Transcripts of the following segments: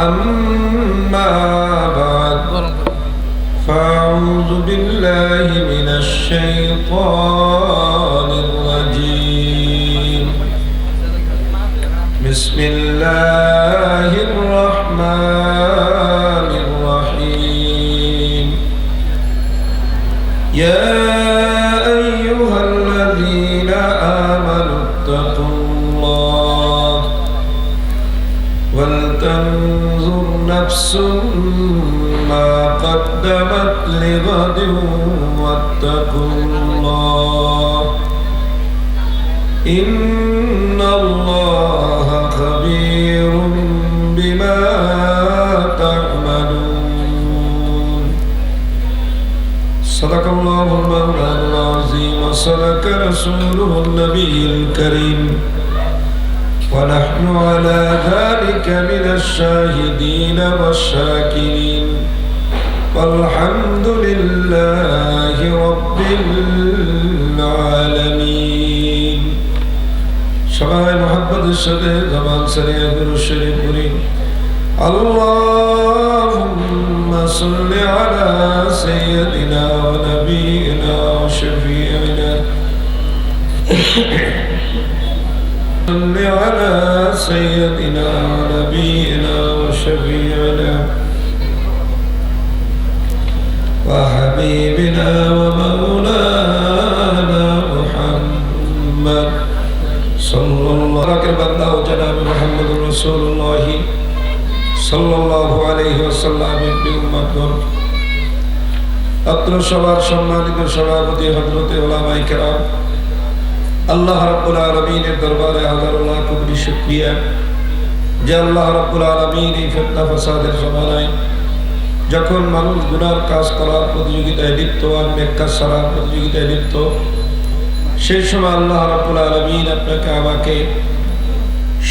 أما بعد فأعوذ بالله من الشيطان الرجيم بسم الله الرحمن الرحيم يا أيها الذين آمنوا اتقوا الله ولتنظر نفس ما قدمت لغد واتقوا الله إن الله خبير بما تعملون صدق الله المولى العظيم وصدق رسوله النبي الكريم ونحن على ذلك من الشاهدين والشاكرين والحمد لله رب العالمين সবাই মুহাব্বতের সাথে জবান সারিয়ে দুরূদ শরীফ পড়ি আল্লাহুম্মা সাল্লি আলা সাইয়্যিদিনা ওয়া নাবিয়িনা ওয়া শাফিঈনা صل على سيدنا ونبينا وشفيعنا وحبيبنا ومولانا محمد صلى الله عليه وسلم جناب محمد رسول الله صلى الله عليه وسلم بأمة أطر شبار সম্মানিত সভাপতি হযরত উলামায়ে কেরাম আল্লাহ রাব্বুল আলামিনের দরবারে হাজার লাখ কোটি শুকরিয়া যে আল্লাহ রাব্বুল আলামিন এই ফিতনা ফাসাদের জমানায় যখন মানুষ গুনার কাজ করার প্রতিযোগিতায় লিপ্ত আর নেক কাজ করার প্রতিযোগিতায় লিপ্ত সেই সময় আল্লাহ রাব্বুল আলামিন আপনাকে আমাকে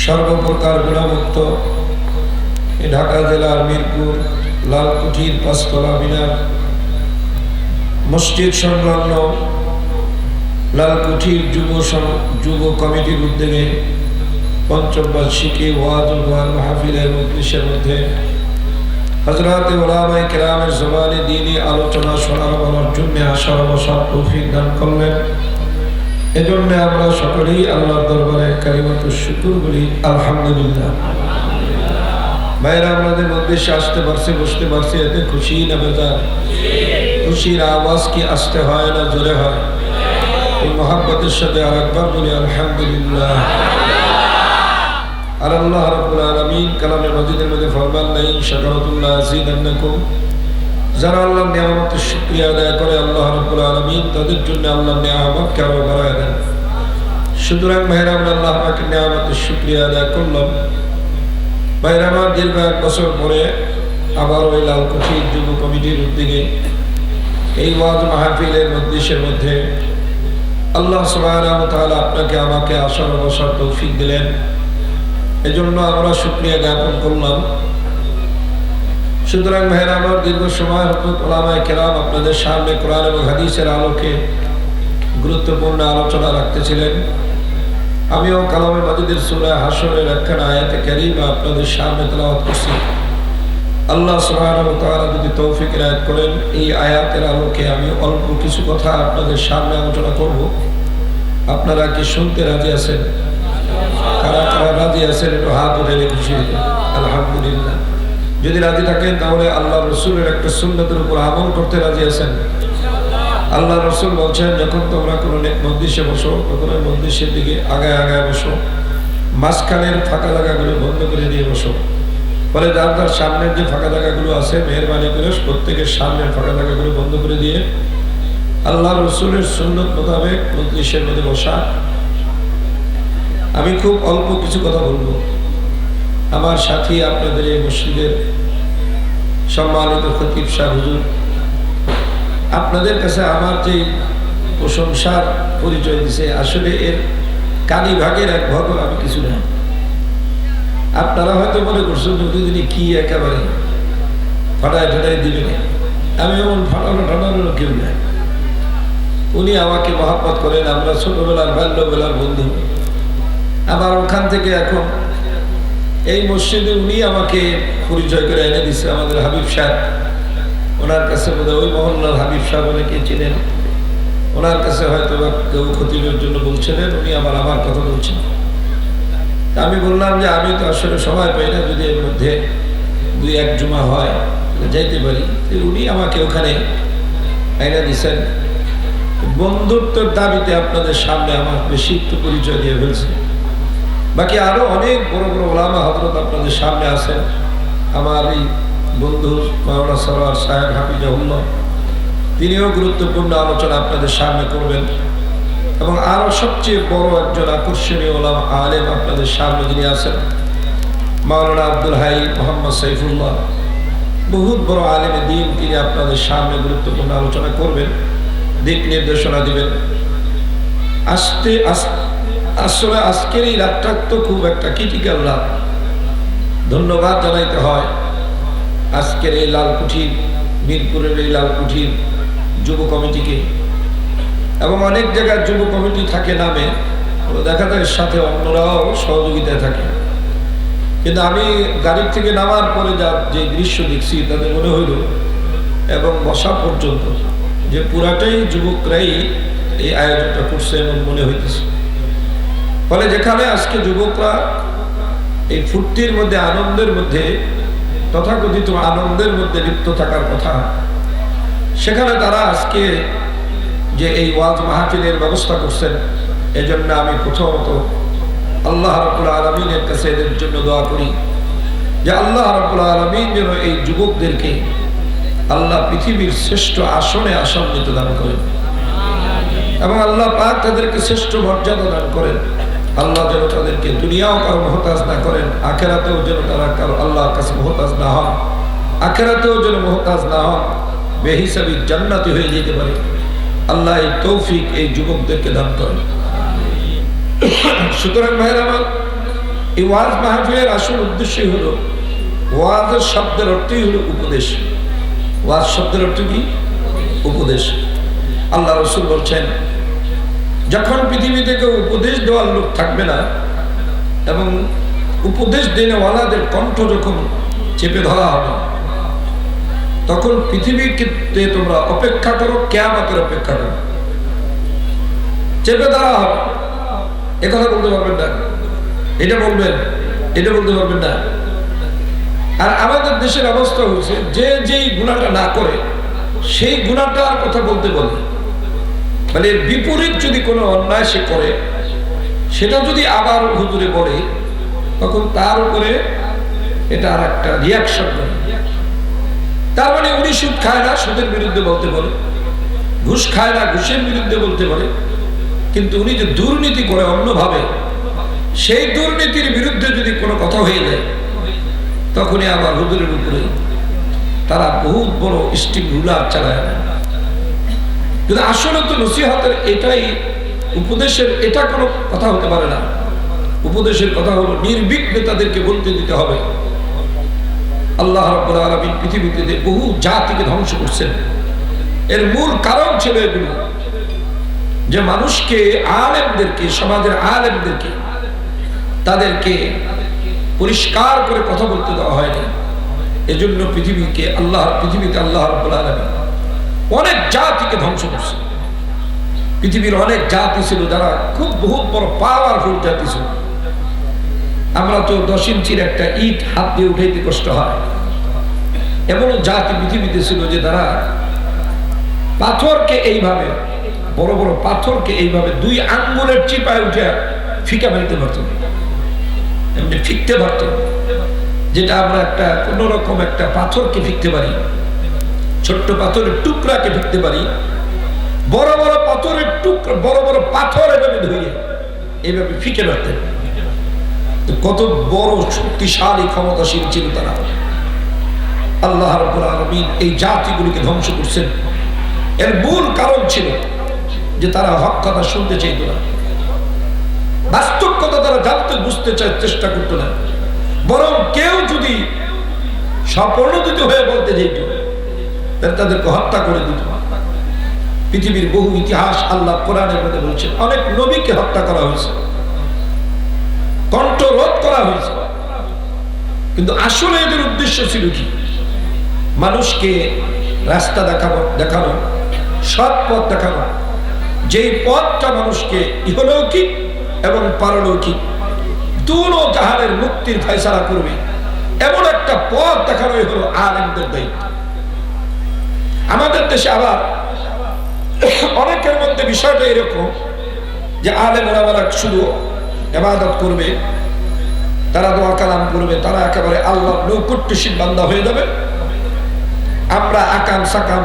সর্বপ্রকার গুনাহমুক্ত ঢাকা জেলার মিরপুর লালকুঠির পাঁচতলা মিনার মসজিদ সংলগ্ন লালকুঠির যুব কমিটির উদ্যোগে পঞ্চম বার্ষিকী ওয়াজুল কোরআন মাহফিলের মজলিসের মধ্যে হযরত উলামায়ে কেরামের জবানে দ্বীনি আলোচনা শোনার বলার জন্য আসার বসার তৌফিক দান করলেন। এজন্য আমরা সকলেই আল্লাহর দরবারে কালিমাতুশ শুকর বলি আলহামদুলিল্লাহ। ভাইরা আমাদের মজলিসে আসতে পারছি, বসতে পারছি, এতে খুশি না বেজার? খুশির আওয়াজ কি আসতে হয় না জোরে হয়? এই মহাব্বতের সাথে আরেকবার বলি আলহামদুলিল্লাহ। আর আল্লাহ রাব্বুল আলামিন কালামে মাজিদের মধ্যে ফরমান নাই শাকারাতুল্লাহ আযীদান্নাকুম, যারা আল্লাহর নিয়ামতের শুকরিয়া আদায় করে আল্লাহ রাব্বুল আলামিন তাদের জন্য আল্লাহর নিয়ামতকে আরো বাড়ায় দেন। সুতরাং ভাইরা আমরা আল্লাহ পাকের নিয়ামতের শুকরিয়া আদায় করলাম। ভাইরা আমার দীর্ঘ 1 বছর পরে আবার ওই লালকুঠির যুব কমিটির উদ্যোগে এই ওয়াজ মাহফিলের মজলিসের মধ্যে আল্লাহ সুবহানাহু ওয়া তাআলা আপনাকে আমাকে আসার বসার তৌফিক দিলেন। এজন্য আমরা শুকরিয়া জ্ঞাপন করলাম। সুতরাং ভাইরা আমার দীর্ঘ সময় হযরত উলামায়ে কেরাম আপনাদের সামনে কোরআন এবং হাদিসের আলোকে গুরুত্বপূর্ণ আলোচনা রাখতেছিলেন। আমিও কালামে মাজিদের সূরা হাশরের একখানা আয়াতে কারীমা আপনাদের সামনে তেলাওয়াত করছি। আল্লাহ সুবহানাহু ওয়া তাআলা যদি তৌফিক এনায়েত করেন এই আয়াতের আলোকে আমি অল্প কিছু কথা আপনাদের সামনে আলোচনা করব। আপনারা কি শুনতে রাজি আছেন? কারা কারা রাজি আছেন একটু হাত উঠিয়ে খুশি হয়ে যান। আলহামদুলিল্লাহ। যদি রাজি থাকেন তাহলে আল্লাহ রাসূলের একটা সুন্নতের উপর আমল করতে রাজি আছেন? আল্লাহ রাসূল বলছেন যখন তোমরা কোনো মজলিসে বসো তখন মজলিসের দিকে আগায় আগায় বসো, মাঝখানের ফাঁকা জায়গাগুলো বন্ধ করে দিয়ে বসো। ফলে যার যার সামনের যে ফাঁকা জায়গাগুলো আছে মেহরবানি করে প্রত্যেকের সামনের ফাঁকা জায়গাগুলো বন্ধ করে দিয়ে আল্লাহ রসুলের সুন্নত মোতাবেক মজলিসের মধ্যে বসা। আমি খুব অল্প কিছু কথা বলবো। আমার সাথী আপনাদের এই মসজিদের সম্মানিত খতিব সাহেব হুজুর, আপনাদের কাছে আমার যে প্রশংসার পরিচয় দিছে আসলে এর কানি ভাগের 1 ভাগও আমি কিছু না। আপনারা হয়তো মনে করছেন প্রতিদিনই কি একেবারে ফাটায় ফাটায় দিবে না। আমি এমন ফাটানো ঠাটানোর কেউ না। উনি আমাকে মহব্বত করেন, আমরা ছোটবেলার বাল্যবেলার বন্ধু। আবার ওখান থেকে এখন এই মসজিদে উনি আমাকে পরিচয় করে এনে দিচ্ছে, আমাদের হাবিব সাহেব। ওনার কাছে বোধহয় ওই মহল্লার হাবিব সাহেব অনেকে চিনেন, ওনার কাছে হয়তো কেউ খতিবের জন্য বলছিলেন, উনি আবার আমার কথা বলছেন। আমি বললাম যে আমি তো আসলে সময় পাই না, যদি এর মধ্যে 2-1 জুমা হয় যাইতে পারি। উনি আমাকে ওখানে আইনা দিচ্ছেন। বন্ধুত্বের দাবিতে আপনাদের সামনে আমার বেশি একটু পরিচয় দিয়ে ফেলছে। বাকি আরো অনেক বড় বড় ওলামা হযরত আপনাদের সামনে আছেন। আমার এই বন্ধু মাওলানা সরওয়ার সাহেব হাফিজাহুল্লাহ, তিনিও গুরুত্বপূর্ণ আলোচনা আপনাদের সামনে করবেন। এবং আরো সবচেয়ে বড় একজন আকর্ষণীয় ওলামা আলেম আপনাদের সামনে যিনি আছেন, মাওলানা আব্দুল হাই মোহাম্মদ সাইফুল্লাহ, বহুত বড় আলেমে দ্বীন, তিনি আপনাদের সামনে গুরুত্বপূর্ণ আলোচনা করবেন, দিক নির্দেশনা দিবেন। আসলে আজকের এই রাতটা তো খুব একটা ক্রিটিক্যাল রাত। ধন্যবাদ জানাইতে হয় আজকের এই লালকুঠির, মিরপুরের এই লালকুঠির যুব কমিটিকে। এবং অনেক জায়গায় যুব কমিটি থাকে নামে, দেখা যায় সাথে অন্যরাও সহযোগিতায় থাকে। কিন্তু আমি গাড়ির থেকে নামার পরে যে দৃশ্য দেখছি তাতে মনে হইল, এবং বসা পর্যন্ত, যে পুরাটাই যুবকরাই এই আয়োজনটা করছে এমন মনে হইতেছে। ফলে যেখানে আজকে যুবকরা এই ফুর্তির মধ্যে, আনন্দের মধ্যে, তথাকথিত আনন্দের মধ্যে লিপ্ত থাকার কথা, সেখানে তারা আজকে যে এই ওয়াজ মাহফিলের ব্যবস্থা করছেন, এজন্য আমি প্রথমত আল্লাহ রাব্বুল আলামিনের কাছে এদের জন্য দোয়া করি যে আল্লাহ রাব্বুল আলামিন যেন এই যুবকদেরকে আল্লাহ পৃথিবীর শ্রেষ্ঠ আসনে আসন্নিত দান করেন, এবং আল্লাহ পাক তাদেরকে শ্রেষ্ঠ মর্যাদা দান করেন। আল্লাহ যেন তাদেরকে দুনিয়াও কারো মুহতাজ না করেন, আখিরাতেও যেন তারা কারো আল্লাহর কাছে মুহতাজ না হন, আখিরাতেও যেন মুহতাজ না হন, বেহিসাবি জান্নাতি হয়ে যেতে পারে। আল্লাহ এই তৌফিক এই যুবকদেরকে দান করেন। সুতরাং ভাইরা আমার, এই ওয়াজ মাহফিলের আসল উদ্দেশ্যই হলো, ওয়াজের শব্দের অর্থই হলো উপদেশ। ওয়াজ শব্দের অর্থ কি? উপদেশ। আল্লাহ রাসূল বলছেন, যখন পৃথিবীতে কেউ উপদেশ দেওয়ার লোক থাকবে না, এবং উপদেশ দেওয়ালাদের কণ্ঠ যখন চেপে ধরা হবে, তখন পৃথিবীতে তোমরা অপেক্ষা করো, কিয়ামতের অপেক্ষা করো। চেপে ধরা হবে, একথা বলতে পারবেন না, এটা বলবেন, এটা বলতে পারবেন না। আর আমাদের দেশের অবস্থা হচ্ছে, যে যেই গুনাহটা না করে সেই গুনাহটার কথা বলতে বলে, মানে এর বিপরীত যদি কোনো অন্যায় সে করে, সেটা যদি আবার হুজুরে বলে, তখন তার উপরে এটা আর একটা রিয়াকশন করে। তার মানে উনি সুদ খায় না, সুদের বিরুদ্ধে বলতে বলে, ঘুষ খায় না, ঘুষের বিরুদ্ধে বলতে বলে, কিন্তু উনি যে দুর্নীতি করে অন্যভাবে, সেই দুর্নীতির বিরুদ্ধে যদি কোনো কথা হয়ে যায়, তখনই আবার হুজুরের উপরে তারা বহুত বড় স্টিক রুলার চালায়। কিন্তু আসলে তো নসিহতের এটাই, উপদেশের এটা কোনো কথা হতে পারে না। উপদেশের কথা হলো নির্বিঘ্নে তাদেরকে বলতে দিতে হবে। আল্লাহ রাব্বুল আলামিন পৃথিবীতে বহু জাতিকে ধ্বংস করছেন, এর মূল কারণ ছিল এগুলো, যে মানুষকে, আলেমদেরকে, সমাজের আলেমদেরকে তাদেরকে পরিষ্কার করে কথা বলতে দেওয়া হয়নি। এজন্য পৃথিবীতে আল্লাহ রাব্বুল আলামিন অনেক জাতিকে ধ্বংস করছে। পৃথিবীর অনেক জাতি ছিল যারা খুব বহুত বড় পাওয়ারফুল জাতি ছিল। আমরা তো 10 ইঞ্চির একটা ইট হাত দিয়ে উঠাইতে কষ্ট হয়। এমন জাতি পৃথিবীতে ছিল যে তারা পাথরকে এইভাবে, বড় বড় পাথরকে এইভাবে 2 আঙ্গুলের চিপায় উঠে ফিকা মারতে পারত, এমনি ফিকতে পারত, যেটা আমরা একটা কোন রকম একটা পাথরকে ফিকতে পারি, ছোট্ট পাথরের টুকরাকে ফিকতে পারি, বড় বড় পাথরের টুকরা, বড় বড় পাথর এভাবে ধরে এইভাবে ফিকে মারতেন। কত বড় শক্তিশালী ক্ষমতাশীল ছিল তারা। আল্লাহ রাব্বুল আলামিন এই জাতিগুলিকে ধ্বংস করছেন। এর মূল কারণ ছিল যে তারা হক কথা শুনতে চাইত না, বাস্তব কথা তারা জানতে বুঝতে চেষ্টা করতো না, বরং কেউ যদি স্বপ্রণোদিত হয়ে বলতে যেত, তাদেরকে হত্যা করে দিত। পৃথিবীর বহু ইতিহাস আল্লাহ কোরআনের মধ্যে বলছেন, অনেক নবীকে হত্যা করা হয়েছে, কণ্ঠরোধ করা হয়েছে, কিন্তু আসলে এদের উদ্দেশ্য ছিল কি? মানুষকে রাস্তা দেখানো, সৎ পথ দেখানো, যেই পথটা মানুষকে ইহলৌকিক এবং পারলৌকিক দুনো জাহানের মুক্তির ফয়সালা করবে, এমন একটা পথ দেখানোই হলো আলেমদের দায়িত্ব। আমাদের দেশে আবার অনেকের মধ্যে বিষয়টা এরকম যে আলেম ওলামারা শুধু ইবাদত করবে, তারা দোয়া কালাম করবে, তারা একেবারে আল্লাহর নৈকট্যশীল বান্দা হয়ে যাবে। আমরা আকাম সাকাম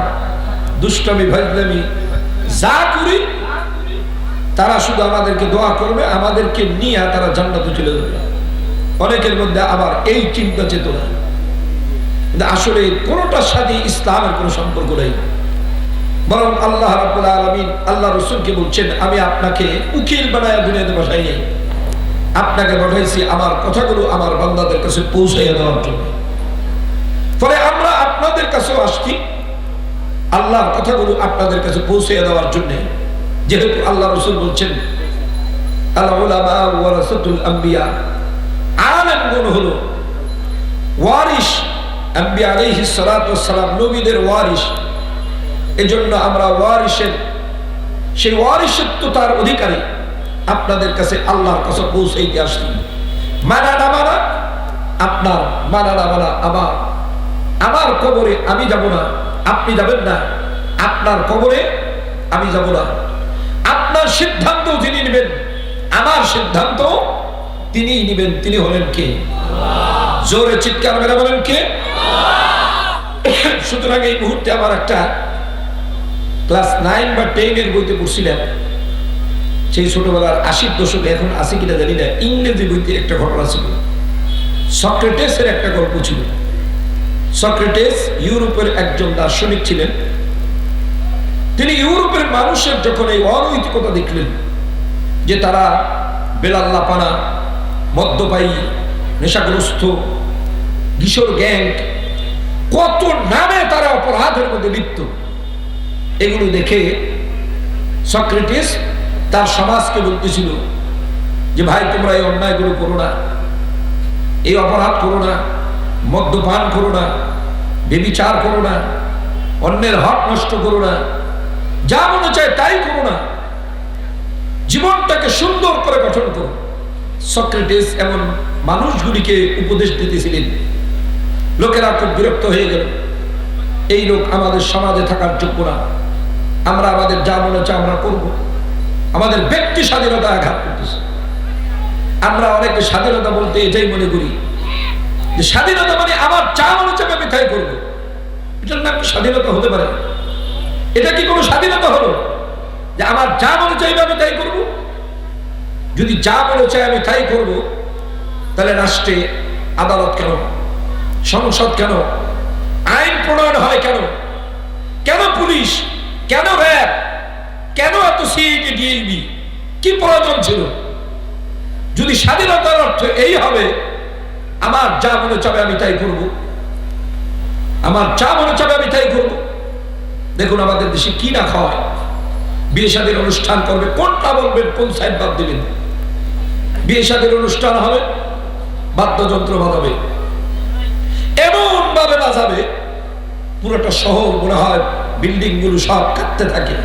দুষ্টমি ভাজলামি যা করি তারা শুধু আমাদেরকে দোয়া করবে, আমাদেরকে নিয়ে তারা জান্নাতে চলে যাবে। অনেকের মধ্যে আবার এই চিন্তা চেতনা, কিন্তু আসলে কোনোটার সাথে ইসলামের কোনো সম্পর্ক নেই। বরং আল্লাহ রাব্বুল আলামিন আল্লাহ রাসূলকে বলছেন, আমি আপনাকে উকিল বানায় দুনিয়াতে পাঠাইনি, আপনাকে পাঠাইছি আমার কথাগুলো আমার বান্দাদের কাছে পৌঁছাইয়া দেওয়ার জন্য। ফলে আমরা আপনাদের কাছেও আসছি আল্লাহর কথাগুলো আপনাদের কাছে পৌঁছাইয়া দেওয়ার জন্য। যেহেতু আল্লাহ রাসূল বলছেন আল উলামা ওয়ারাসাতুল আম্বিয়া, আলেমগণ হলো ওয়ারিস, আম্বিয়া আলাইহিস সালাতু ওয়াস সালাম নবীদের ওয়ারিস। এজন্য আমরা ওয়ারিসের সেই ওয়ারিসত্বতার অধিকারী আপনাদের কাছে আল্লাহর কাছে পৌঁছাইতে আসছি। মানা না মানা আপনার, মানা না মানা আমার। আমার কবরে আমি যাব না, আপনি যাবেন না। আপনার কবরে আমি যাব না। আপনার সিদ্ধান্ত তিনি নেবেন, আমার সিদ্ধান্ত তিনিই নেবেন। তিনি হলেন কে? জোরে চিৎকার মেরে বলেন কে? সুতরাং এই মুহূর্তে আমার একটা ক্লাস 9 বা 10 এর বইতে পড়ছিলাম, সেই ছোটবেলার 80-র দশকে, এখন আছে কিনা জানি না, ইংরেজি বইতে একটা ঘটনা ছিল। সক্রেটিসের একটা গল্প ছিল। সক্রেটিস ইউরোপের একজন দার্শনিক ছিলেন। তিনি ইউরোপের মানুষের যখন এই অনৈতিকতা দেখলেন যে তারা বেলাল্লাপানা, মদ্যপায়ী, নেশাগ্রস্ত, কিশোর গ্যাং, কত নামে তারা অপরাধের মধ্যে লিপ্ত, এগুলো দেখে সক্রেটিস তার সমাজকে বলতেছিল যে ভাই, তোমরা এই অন্যায়গুলো করো না, এই অপরাধ করো না, মদ্যপান করো না, ব্যভিচার করো না, অন্যের হক নষ্ট করো না, যা মনে চায় তাই করো না, জীবনটাকে সুন্দর করে গঠন করো। সক্রেটিস এমন মানুষগুলিকে উপদেশ দিতেছিলেন। লোকেরা খুব বিরক্ত হয়ে গেল, এই লোক আমাদের সমাজে থাকার যোগ্য না, আমরা আমাদের যা মনে চায় আমরা করবো, আমাদের ব্যক্তি স্বাধীনতা আঘাত করতেছে। আমরা অনেকে স্বাধীনতা বলতে এটাই মনে করি যে স্বাধীনতা মানে আমার যা মনে চায় আমি তাই করবো। এটার নাম কি স্বাধীনতা হতে পারে? এটা কি কোনো স্বাধীনতা হলো যে আমার যা মনে চাইবে আমি তাই করব? যদি যা মনে চাই আমি তাই করব, তাহলে রাষ্ট্রে আদালত কেন, সংসদ কেন, আইন প্রণয়ন হয় কেন, কেন পুলিশ, কেন র্যাব, কেন এত সিআইডি ডিএবি, কি প্রয়োজন ছিল? যদি স্বাধীনতার অর্থ এই হবে আমার যা মনে চাবে আমি তাই করব, আমার যা মনে চাবে আমি তাই করব। দেখুন আমাদের দেশে কি না খাওয়ায়, বিয়ে শাদীর অনুষ্ঠান করবে, কোনটা বলবেন, কোন সাইড বাদ দিবেন? বিয়ে শাদীর অনুষ্ঠান হবে, বাদ্যযন্ত্র বাজাবে, এমন ভাবে বাজাবে পুরোটা শহর মনে হয় বিল্ডিং গুলো সব কাঁপতে থাকে,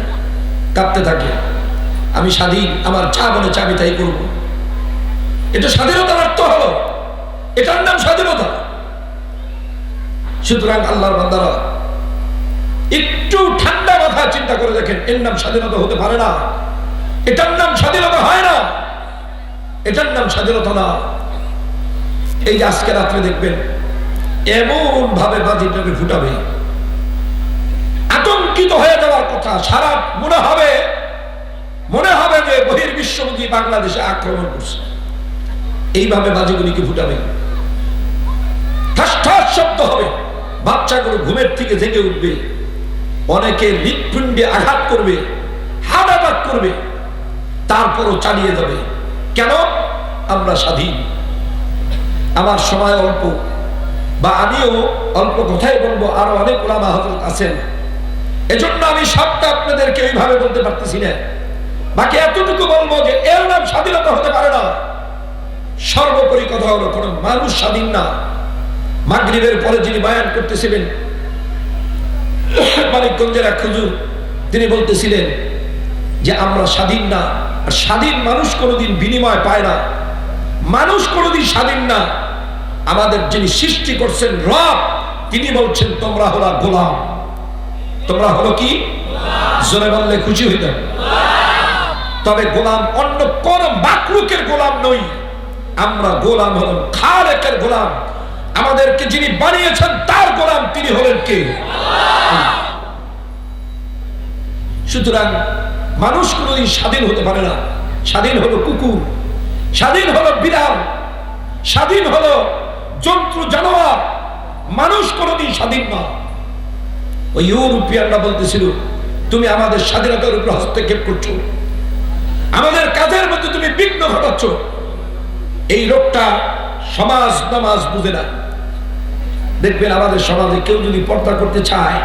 কাঁপতে থাকে। আমি স্বাধীন, আমার যা মনে চাই আমি তাই করবো। এটা স্বাধীনতার অর্থ হলো? এটার নাম স্বাধীনতা? সুতরাং আল্লাহর বান্দারা একটু ঠান্ডা মাথা চিন্তা করে দেখেন, এর নাম স্বাধীনতা হতে পারে না, এটার নাম স্বাধীনতা হয় না, এটার নাম স্বাধীনতা না। এই যে আজকে রাত্রে দেখবেন এমন ভাবে বাজিটাকে ফুটাবে, আতঙ্কিত হয়ে যাওয়ার কথা, সারা মনে হবে যে বহির্বিশ্বমুখী বাংলাদেশে আক্রমণ করছে। এইভাবে বাজিগুলিকে ফুটাবে, ঠাস ঠাস শব্দ হবে, বাচ্চাগুলো ঘুমের থেকে জেগে উঠবে, অনেকে হৃৎপিণ্ডে আঘাত করবে, হার্ট অ্যাটাক করবে, তারপরও চালিয়ে যাবে। কেন? আমরা স্বাধীন। আমার সময় অল্প, বা আমিও অল্প কথাই বলবো, আরো অনেক ওলামা হযরত আছেন, এজন্য আমি সবটা আপনাদেরকে এইভাবে বলতে পারতেছি না। বাকি এতটুকু বলবো যে এর নাম স্বাধীনতা হতে পারে না। সর্বোপরি কথা হলো, কোন মানুষ স্বাধীন না, মাগরিবের পরে যিনি বয়ান করতেছিলেন মানিকগঞ্জের এক হুজুর, তিনি বলতেছিলেন যে আমরা স্বাধীন না, আর স্বাধীন মানুষ কোনোদিন বিনিময় পায় না, মানুষ কোনোদিন স্বাধীন না। আমাদের যিনি সৃষ্টি করছেন রব, তিনি বলছেন তোমরা হলো গোলাম। তোমরা হলো কি? জোরে বললে খুশি হইতাম। তবে গোলাম অন্য কোন মাখলুকের গোলাম নই, আমরা গোলাম হলাম খালেকের গোলাম। আমাদেরকে যিনি বানিয়েছেন তার গোলাম, তিনি হলেন কে? সুতরাং মানুষ কোনোদিন স্বাধীন হতে পারে না। স্বাধীন হলো কুকুর, স্বাধীন হলো বিড়াল, স্বাধীন হলো জন্তু জানোয়ার, মানুষ কোনোদিন স্বাধীন না। ওই ইউরোপিয়ানরা বলতেছিল তুমি আমাদের স্বাধীনতার উপর হস্তক্ষেপ করছো, আমাদের কাজের মধ্যে তুমি বিঘ্ন ঘটাচ্ছ। এই লোকটা সমাজ নামাজ বুঝে না। দেখবেন আমাদের সমাজে কেউ যদি পর্দা করতে চায়,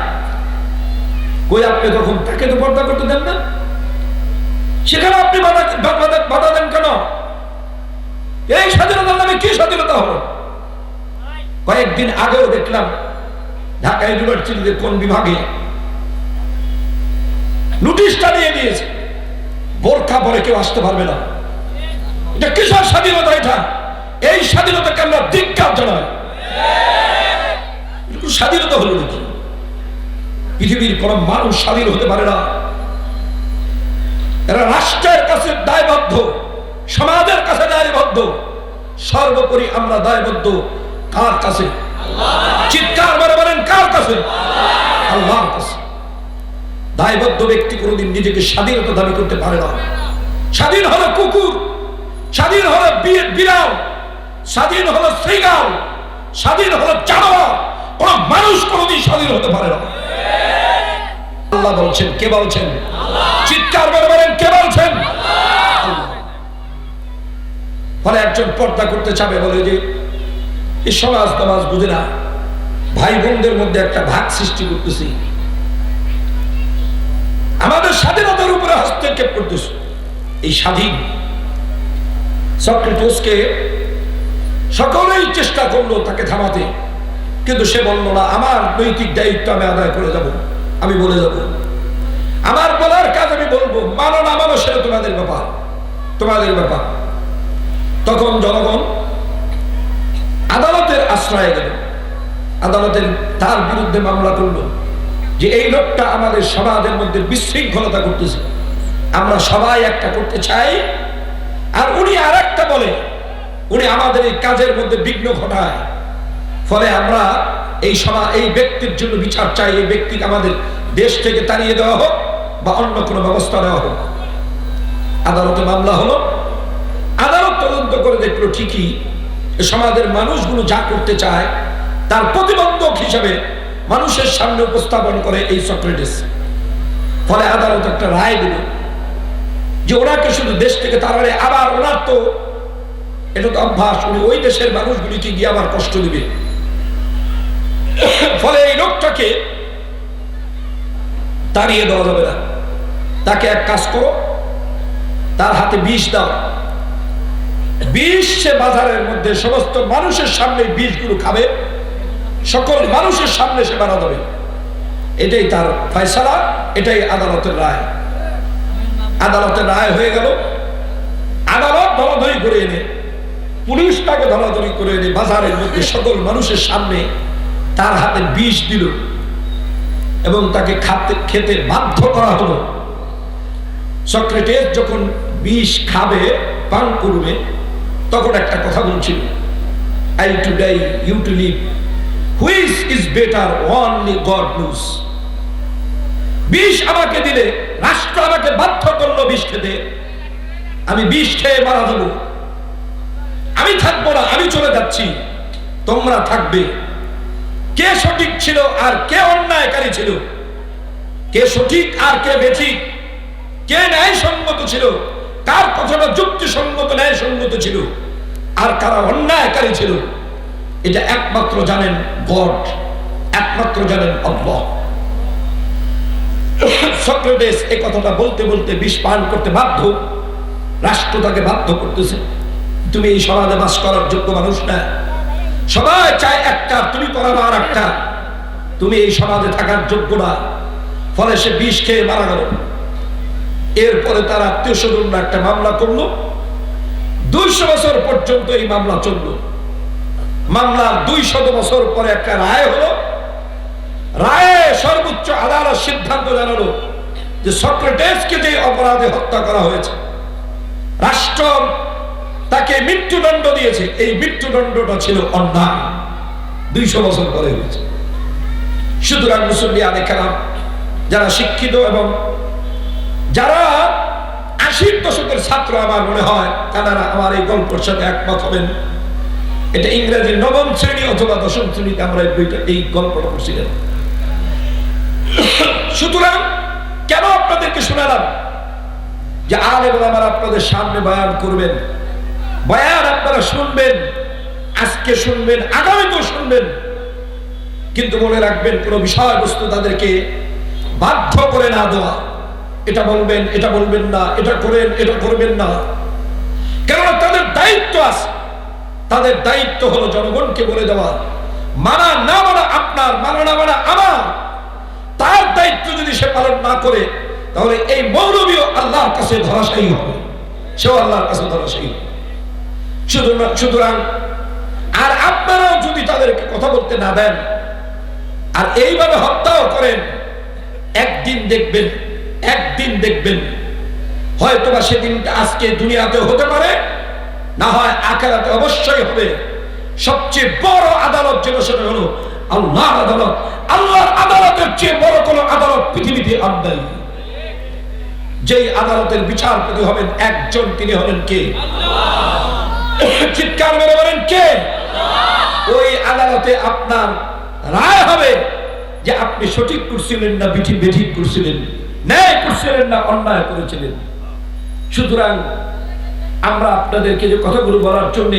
কই আপনি তখন তাকে তো পর্দা করতে দেন না, সেখানে আপনি বাধা দেন কেন? এই স্বাধীনতার নামে কি স্বাধীনতা হলো? কয়েকদিন আগেও দেখলাম ঢাকা ইউনিভার্সিটিতে কোন বিভাগে নোটিশটা দিয়ে দিয়েছে, বোরকা পরে কেউ আসতে পারবে না। এটা কিসের স্বাধীনতা? এটা এই স্বাধীনতাকে আমরা ধিক্কার জানাই। স্বাধীনতা হলো নাকি? পৃথিবীর কোন মানুষ স্বাধীন হতে পারে না। এরা রাষ্ট্রের কাছে দায়বদ্ধ, সমাজের কাছে দায়বদ্ধ, সর্বোপরি আমরা দায়বদ্ধ কার কাছে? চিৎকার করে বলেন কার কাছে? আল্লাহর কাছে। দায়বদ্ধ ব্যক্তি কোনোদিন নিজেকে স্বাধীনতা দাবি করতে পারে না। স্বাধীন হলো কুকুর, স্বাধীন হলো বিড়াল, স্বাধীন হলো শৃগাল, স্বাধীন হলো জানোয়ার, কোন মানুষ কোনোদিন স্বাধীন হতে পারে না। আল্লাহ বলছেন। কে বলছেন? চিৎকার করে বলেন কে বলছেন? ফলে একজন পর্দা করতে চাবে, বলে যে এই সমাজ নামাজ বুঝে না, ভাই বোনদের মধ্যে একটা ভাগ সৃষ্টি করতেছি, আমাদের স্বাধীনতার উপরে হস্তক্ষেপ করতেছে। এই স্বাধীন সক্রেটিসকে সকলেই চেষ্টা করলো তাকে থামাতে, কিন্তু সে বলল না, আমার নৈতিক দায়িত্ব আমি আদায় করে যাব, আমি বলে যাব, আমার বলার কাজ আমি বলবো, মানো না মানো সেটা তোমাদের ব্যাপার, তোমাদের ব্যাপার। তখন জনগণ আদালতের আশ্রয়ে গেল, আদালতের তার বিরুদ্ধে মামলা করলো যে এই লোকটা আমাদের সমাজের মধ্যে বিশৃঙ্খলতা করতেছে, আমরা সবাই একটা করতে চাই, আর উনি আর একটা বলে, উনি আমাদের এই কাজের মধ্যে বিঘ্ন ঘটায়। ফলে আমরা এই ব্যক্তির জন্য বিচার চাই, এই ব্যক্তিকে আমাদের দেশ থেকে তাড়িয়ে দেওয়া হোক বা অন্য কোনো ব্যবস্থা নেওয়া হোক। আদালতে মামলা হলো, আদালত তদন্ত করে দেখলো ঠিকই সমাজের মানুষগুলো যা করতে চায় তার প্রতিবন্ধক হিসাবে মানুষের সামনে উপস্থাপন করে এই সক্রেটিস। ফলে আদালত একটা রায় দিল যে ওনাকে শুধু দেশ থেকে তাড়ালে, আবার ওনার তো এটা তো অভ্যাস, উনি ওই দেশের মানুষগুলিকে গিয়ে আবার কষ্ট দিবে। ফলে এই লোকটাকে তাড়িয়ে দেওয়া যাবে না, তাকে এক কাজ করো, তার হাতে বিষ দাও, বিষ সে বাজারের মধ্যে সমস্ত মানুষের সামনে বিষগুলো খাবে, সকল মানুষের সামনে সে মারা যাবে। এটাই তার ফয়সালা, এটাই আদালতের রায়। আদালতের রায় হয়ে গেল। আদালত ধরাধরি করে এনে, পুলিশ তাকে ধরাধরি করে এনে বাজারের মধ্যে সকল মানুষের সামনে তার হাতে বিষ দিল এবং তাকে খেতে বাধ্য করা হলো। সক্রেটিস যখন বিষ খাবে, পান করবে, তখন একটা কথা বলছিল, I to die, you to live. Which is better? Only God knows. বিষ আমাকে দিলে, রাষ্ট্র আমাকে বাধ্য করলো বিষ খেতে, আমি বিষ খেয়ে মারা যাব, আমি থাকবো না, আমি চলে যাচ্ছি, তোমরা থাকবে। কে সঠিক ছিল আর কে অন্যায়কারী ছিল, কে সঠিক আর কে বেঠিক, কে ন্যায়সঙ্গত ছিল, কার কথাটা যুক্তিসঙ্গত ন্যায়সঙ্গত ছিল, আর কারা অন্যায়কারী ছিল, এটা একমাত্র জানেন গড, একমাত্র জানেন আল্লাহ। সক্রেটিস এই কথাটা বলতে বলতে বিষ পান করতে বাধ্য, রাষ্ট্র তাকে বাধ্য করতেছে, তুমি এই সমাজে বাস করার যোগ্য মানুষ না, সবাই চায় একটা, তুমি করাবো আর একটা, তুমি এই সমাজে থাকার যোগ্য না। ফলে সে বিষ খেয়ে মারা গেল। এরপরে তার আত্মীয় স্বজনরা একটা মামলা করলো, 200 বছর পর্যন্ত এই মামলা চলল। মামলার 200 বছর পরে একটা রায় হলো। রায়ে সর্বোচ্চ আদালত সিদ্ধান্ত জানালো যে সক্রেটিসকে যে অপরাধে হত্যা করা হয়েছে, রাষ্ট্র তাকে মৃত্যুদণ্ড দিয়েছে, এই মৃত্যুদণ্ডটা ছিল অন্যায়। 200 বছর পরে হয়েছে। সুতরাং মুসল্লিয়ানে কেরাম, যারা শিক্ষিত এবং যারা 80 দশকের ছাত্র, আমার মনে হয় তারা আমার এই গল্পের সাথে একমত হবেন। এটা ইংরেজি 9ম শ্রেণী অথবা 10ম শ্রেণীতে আমরা এই গল্পটা পড়ছিলাম। সুতরাং কেন আপনাদেরকে শোনালাম যে আলেম ওলামারা আপনাদের সামনে বয়ান করবেন, বয়ান আপনারা শুনবেন, আজকে শুনবেন, আগামীতেও শুনবেন, কিন্তু মনে রাখবেন কোন বিষয়বস্তু তাদেরকে বাধ্য করে না দেওয়া। এটা বলবেন, এটা বলবেন না, এটা করেন, এটা করবেন না। কেননা তাদের দায়িত্ব আছে। তাদের দায়িত্ব হলো জনগণকে বলে দেওয়া, মানা না মানা আপনার, মানা না মানা আমার। তার দায়িত্ব যদি সে পালন না করে, তাহলে এই মৌলবীও আল্লাহর কাছে ধরাশায়ী হবে, সেও আল্লাহর কাছে ধরাশায়ী হবে। সুতরাং আর আপনারাও যদি তাদেরকে কথা বলতে না দেন আর এইভাবে হত্যাও করেন, একদিন দেখবেন হয়তোবা সেদিনটা আজকে দুনিয়াতে হতে পারে, না হয় আখিরাতে অবশ্যই হবে। সবচেয়ে বড় আদালত যেটা, সেটা হলো আল্লাহর আদালত। আল্লাহর আদালতের চেয়ে বড় কোন আদালত পৃথিবীতে আর নেই। যেই আদালতের বিচারপতি হবেন একজন, তিনি হলেন কে? চিৎকার মেরে বলেন কে? ওই আদালতে আপনার রায় হবে যে আপনি সঠিক করছিলেন না বেঠিক করছিলেন, ন্যায় করছিলেন না অন্যায় করেছিলেন। সুতরাং আমরা আপনাদেরকে যে কথাগুলো বলার জন্য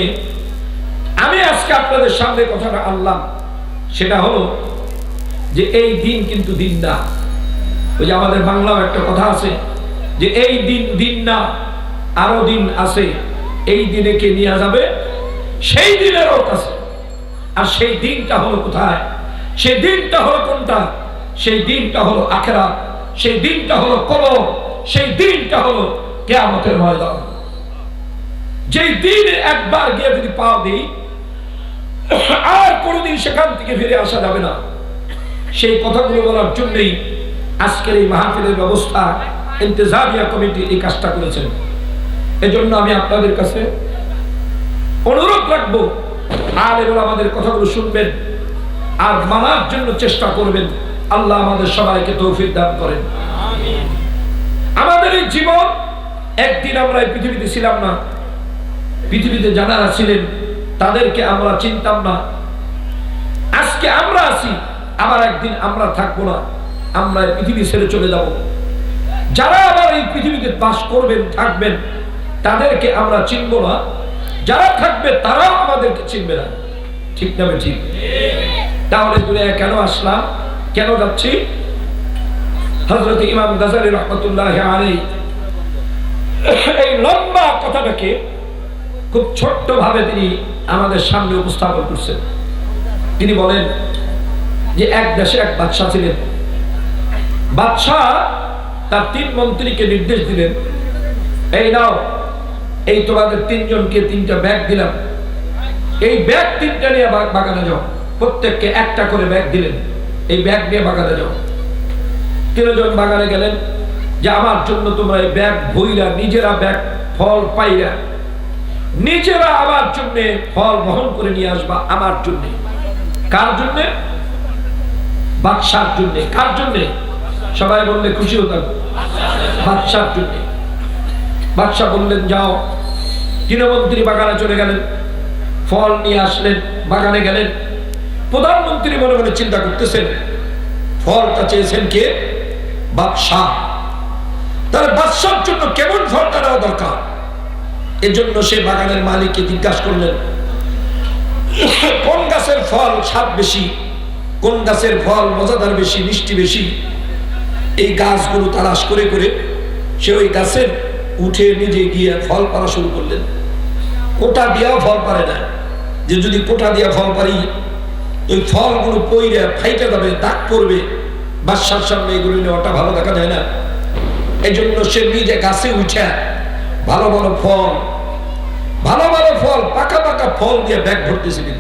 আমি আজকে আপনাদের সামনে কথাটা আনলাম, সেটা হলো যে এই দিন কিন্তু দিন না। ওই যে আমাদের বাংলাও একটা কথা আছে যে এই দিন না, আরো দিন আছে, এই দিনে কে নিয়ে যাবে সেই দিনেরও কাছে। আর সেই দিনটা হলো কোথায়? সেই দিনটা হলো কোনটা? সেই দিনটা হলো আখিরাত, সেই দিনটা হলো কবর, সেই দিনটা হলো কিয়ামতের ময়দান। যেই দিন একবার গিয়ে যদি পা দিই আর কোনোদিন সেখান থেকে ফিরে আসা যাবে না। সেই কথাগুলো বলার জন্যই আজকের এই মাহফিলের ব্যবস্থা ইন্তেজামিয়া কমিটি এই কাজটা করেছেন। এজন্য আমি আপনাদের কাছে অনুরোধ রাখবো, আলেম ওলামাদের কথাগুলো শুনবেন আর মানার জন্য চেষ্টা করবেন। আল্লাহ আমাদের সবাইকে তৌফিক দান করেন। আমাদের এই জীবন, একদিন আমরা এই পৃথিবীতে ছিলাম না, পৃথিবীতে যারা ছিলেন তাদেরকে আমরা চিনতাম না। আজকে আমরা আছি, আবার একদিন আমরা থাকবো না, আমরা পৃথিবী ছেড়ে চলে যাব। যারা আবার এই পৃথিবীতে বাস করবেন, থাকবেন, তাদেরকে আমরা চিনব না, যারা থাকবে তারাও আমাদেরকে চিনবে না। ঠিক না ঠিক? তাহলে দুনিয়ায় কেন আসলাম, কেন যাচ্ছি? হযরত ইমাম গাযালী রাহমাতুল্লাহি আলাইহি এই লম্বা কথাটাকে খুব ছোট্ট ভাবে তিনি আমাদের সামনে উপস্থাপন করছেন। তিনি বলেন যে এক দেশে এক বাদশা ছিলেন। বাদশা তার 3 মন্ত্রীকে নির্দেশ দিলেন, এই নাও, এই তোমাদের 3 জনকে 3টা ব্যাগ দিলাম, এই ব্যাগ 3টা নিয়ে বাগানে যাও। প্রত্যেককে একটা করে ব্যাগ দিলেন, এই ব্যাগ নিয়ে বাগানে যাও। 3 জন বাগানে গেলেন যে আমার জন্য তোমরা এই ব্যাগ ভইরা, নিজেরা ব্যাগ ফল পাইরা, নিজেরা আমার জন্য ফল বহন করে নিয়ে আসবা আমার জন্য। কার জন্য? বাদশার জন্য। কার জন্য? সবাই বললে খুশি হতাম। বাদশার জন্য। বাদশা বললেন যাও। 3 মন্ত্রী বাগানে চলে গেলেন, ফল নিয়ে আসলেন, বাগানে গেলেন। প্রধানমন্ত্রী মনে মনে চিন্তা করতেছেন, ফলটা চেয়েছেন কে? বাদশা। তাহলে বাদশার জন্য কেমন ফলটা নেওয়া দরকার? এজন্য সে বাগানের মালিককে জিজ্ঞাসা করলেন কোন গাছের ফল স্বাদ বেশি, কোন গাছের ফল মজাদার বেশি, মিষ্টি বেশি। এই গাছগুলো তালাশ করে করে সে ওই গাছের উঠে নিজে গিয়ে ফল পাড়া শুরু করলেন। ওটা দিয়েও ফল পারে না, যে যদি কোটা দিয়া ফল পারি ওই ফলগুলো পইরে ফাইটা যাবে, দাগ পড়বে, বাদশার সামনে এগুলো নেওয়াটা ভালো দেখা যায় না। এই জন্য সে নিজে গাছে উঠে ভালো ভালো ফল পাকা পাকা ফল দিয়ে ব্যাগ ভরতেছিলেন।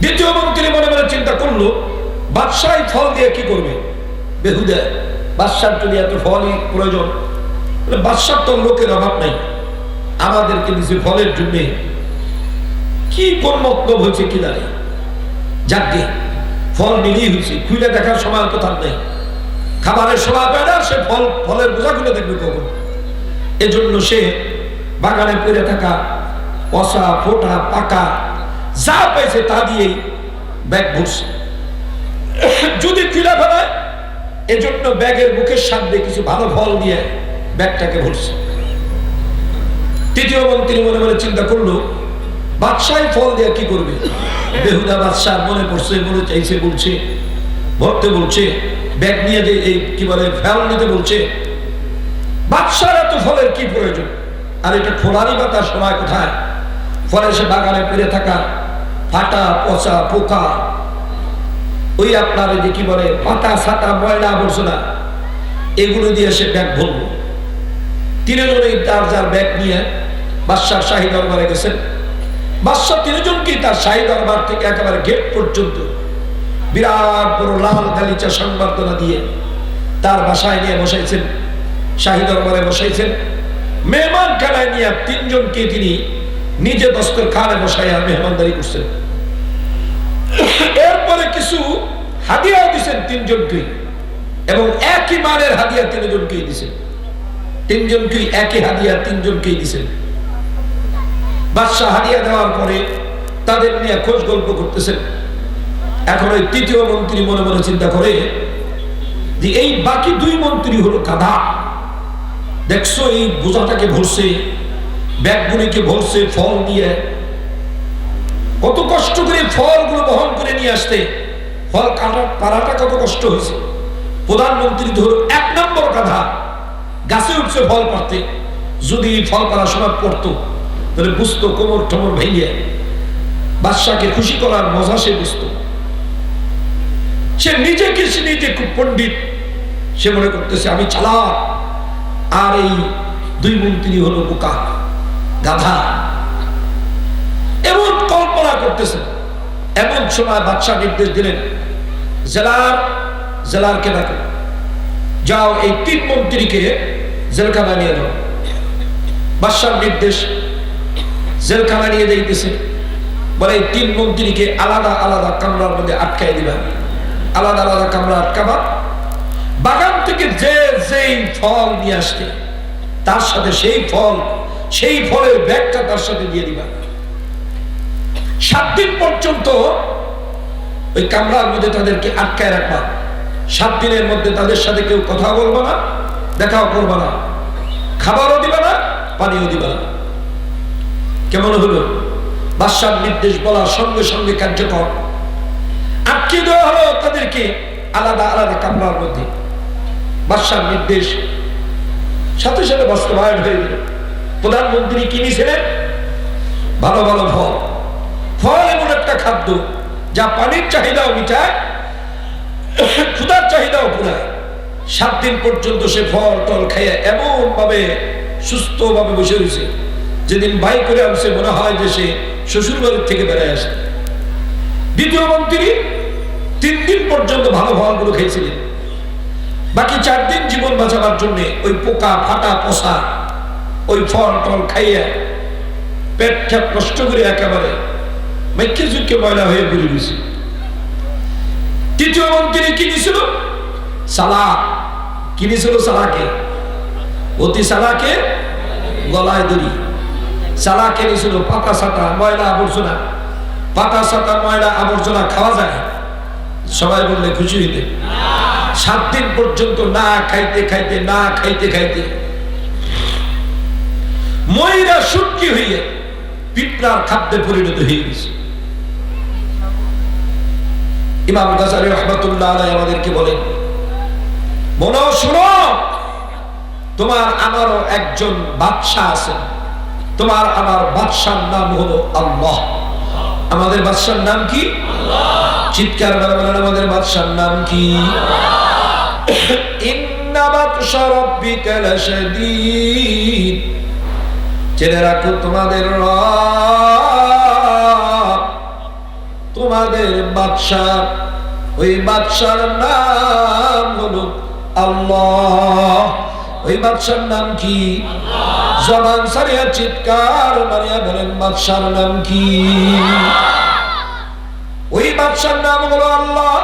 দ্বিতীয় মন্ত্রী মনে মনে চিন্তা করলো, বাদশাহ ফল দিয়ে কি করবে? বেহুদা, বাদশার যদি এত ফলই প্রয়োজন, বাদশার তো লোকের অভাব নাই, আমাদেরকে কিছু ফলের জন্য কি কোন মতলব হয়েছে কি জানে। যাকে ফল নিলেই হয়েছে, খুলে দেখার সময় তো তার নেই, খাবারের সময় পায় না, সে ফলের বোঝা খুলে দেখবে কখন। এজন্য সে বাগানে পড়ে থাকা পচা ফোটা পাকা যা পাইছে তা দিয়েই ব্যাগ ভরছে। যদি খুলে ফেলায় এজন্য ব্যাগের মুখের সামনে কিছু ভালো ফল দিয়ে ব্যাগটাকে ভরছে। তৃতীয় মন্ত্রী মনে মনে চিন্তা করলো, বাদশাহ ফল দিয়ে কি করবে? বেহুদা বাদশাহ মনে পড়ছে, মনে চাইছে, বলছে ভরতে বলছে, ব্যাগ নিয়ে যে এই কি বলে ফল নিতে বলছে। বাদশার এত ফলের কি প্রয়োজন? আর এটা খোলারই বা তার সময় কোথায়? ফলে সে বাগানে পেরে থাকা ফাটা পচা পোকা, ওই আপনার যে কি বলে পাতা ছাতা ময়লা আবর্জনা, এগুলো দিয়ে সে ব্যাগ ভরল। তিনজনেই তার যার ব্যাগ নিয়ে বাদশার শাহী দরবারে গেছেন। বাদশাহ তিনজনকেই তার শাহী দরবার থেকে একেবারে গেট পর্যন্ত বিরাট বড় লাল গালিচা সংবর্ধনা দিয়ে তার বাসায় নিয়ে বসাইছেন, শাহী দরবারে বসাইছেন। মেহমান খানায় নিয়ে তিনজনকে তিনি নিজে দস্তরখানে বসাইয়া মেহমানদারি করছেন। এরপরে কিছু হাদিয়াও দিচ্ছেন তিনজনকে, এবং একই মানের হাদিয়া তিনজনকেই দিচ্ছেন। তিনজনকেই একই হাদিয়া তিনজনকেই দিচ্ছেন। বাদশাহ হাদিয়া দেওয়ার পরে তাদের নিয়ে খোঁজ গল্প করতেছেন। এখন ওই তৃতীয় মন্ত্রী মনে মনে চিন্তা করে যে এই বাকি দুই মন্ত্রী হলো গাধা। দেখছো এই বোঝাটাকে ভরছে, ব্যাগগুলিকে ভরছে ফল দিয়ে, কত কষ্ট করে ফলগুলো বহন করে নিয়ে আসতে, ফল পাড়াটা কত কষ্ট হয়েছে। প্রধানমন্ত্রী ধরো এক নম্বর গাধা, গাছে উঠছে ফল পাড়তে। যদি ফল পাড়ার সময় পড়তো তাহলে বুঝতো কোমর ঠোমর ভেঙে। বাদশাকে খুশি করার মজা সে বুঝতো। সে নিজে খুব পণ্ডিত, সে মনে করতেছে আমি চালাক, আর এই দুই মন্ত্রী হলো বোকা গাধা, এমন কল্পনা করতেছে। এমন সময় বাদশাহ নির্দেশ দিলেন, জেলারকে ডাকো, যাও এই তিন মন্ত্রীকে জেলখানা নিয়ে যাও। বাদশার নির্দেশ, জেলখানা নিয়ে যাইতেছে। বলে এই তিন মন্ত্রীকে আলাদা আলাদা কামরার মধ্যে আটকাই দিবা, আলাদা আলাদা কামরা আটকাবা। বাগান থেকে যেই ফল নিয়ে আসতে তার সাথে সেই ফলের ব্যাগটা তার সাথে দিয়ে দিবা। 7 দিন পর্যন্ত ওই কামরার মধ্যে তাদেরকে আটকায় রাখবা। 7 দিনের মধ্যে তাদের সাথে কেউ কথা বলবা না, দেখাও করবা না, খাবারও দিবা না, পানিও দিবা না। কেমন হলো? বাদশার নির্দেশ বলার সঙ্গে সঙ্গে কার্যকর। আটকে দেওয়া হলো তাদেরকে আলাদা আলাদা কামরার মধ্যে। বাদশার নির্দেশ সাথে সাথে বাস্তবায়ন হয়ে গেল। প্রধানমন্ত্রী কি নিয়েছিলেন? ভালো ভালো ফল। ফল এমন একটা খাদ্য যা পানির চাহিদাও মিটায়, ক্ষুধার চাহিদাও পুরায়। 7 দিন পর্যন্ত সে ফল টল খাইয়ে এমন ভাবে সুস্থ ভাবে বসে রয়েছে, যেদিন বাই করে আনছে মনে হয় যে সে শ্বশুর বাড়ির থেকে বেড়ায় আসে। দ্বিতীয় মন্ত্রী 3 দিন পর্যন্ত ভালো ফলগুলো খেয়েছিলেন। বাকি 4 দিন জীবন বাঁচাবার জন্য ওই পোকা ফাটা পচা ওই ফল টল খাইয়া পেট নষ্ট করে একেবারে মেখে চুকে ময়লা হয়ে ঘুরে গেছে। তৃতীয় মন্ত্রী কিনেছিল সালাক, কিনেছিল সালাকে, অতি সালাকে গলায় দড়ি। সালাক কিনেছিল পাতা সাতা ময়লা আবর্জনা। পাতা সাতা ময়লা আবর্জনা খাওয়া যায়? সবাই বললে খুশি হইতে। 7 দিন পর্যন্ত না খাইতে খাইতে ময়রা শুটকি হইয়া পিঁপড়ার খাদ্যে পরিণত হয়ে গেছে। ইমাম গাজালি রাহমাতুল্লাহ আলাইহি আমাদেরকে বলেন, মনে শোনো, তোমার আমারও একজন বাদশাহ আছেন, তোমার আমার বাদশার নাম হলো আল্লাহ। আমাদের বাদশার নাম কি? চিৎকার করে বলেন, আমাদের বাদশার নাম কি? ইন্না বাতশা রাব্বিকা লাশাদীদ। জেনে রাখো তোমাদের রব, তোমাদের বাদশা, ওই বাদশার নাম হলো আল্লাহ। ওই বাদশার নাম কি? জবান সারিয়া চিৎকার মারিয়া বলেন, বাদশার নাম কি? ওই বাদশার নাম হলো আল্লাহ।